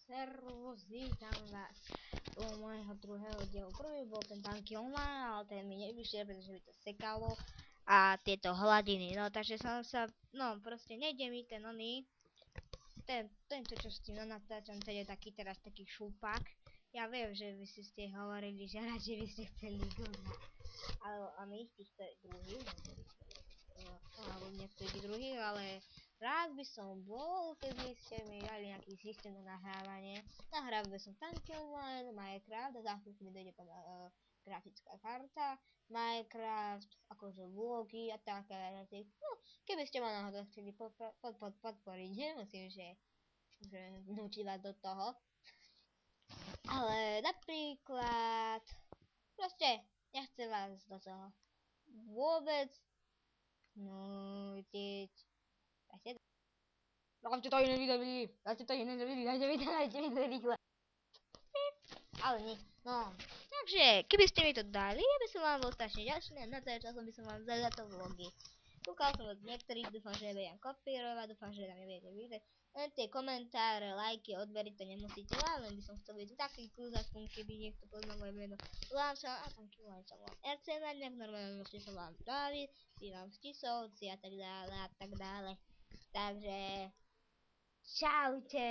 Servus, vítam vás u môjho druhého dielu. Prvý bol ten tanky online, ale ten mi nevyšiel, pretože by to sekalo a tieto hladiny, no takže som sa, no proste nejde mi ten tento čo s tým natáčam, ten je taký teraz taký šúpak. Ja viem, že vy si ste hovorili, že radšej by ste chceli a my týchto druhých, alebo niektorých druhých, ale rád by som bol, keby ste mi dali nejaký systém na nahrávanie. Nahrával by som tanky online, Minecraft, a za chvíľku mi dojde grafická karta, Minecraft, akože vlogy a také veci. No, keby ste ma náhodou chceli podporiť, nemusím, že vnúčiť vás do toho. Ale napríklad, proste, nechcem vás do toho vôbec nútiť. Dajte to iné video vidí, dajte video rýchle. Ale nie, no. Takže, keby ste mi to dali, ja by som vám bol strašne ďačný a natáčal by som vám za to vlogy. Kúkal som od niektorých, dúfam, že nebudem kopírovať, dúfam, že tam nebudete vidieť. Len tie komentáre, lajky, odbery to nemusíte, len by som chcel byť taký kľúzačný, keby niekto poznal moje meno. Volám sa, a tam kývať sa volám RC Maniak, normálne musíte sa volám Dávid, bývam v Tisovci a tak dále a tak dále. Takže, čaute.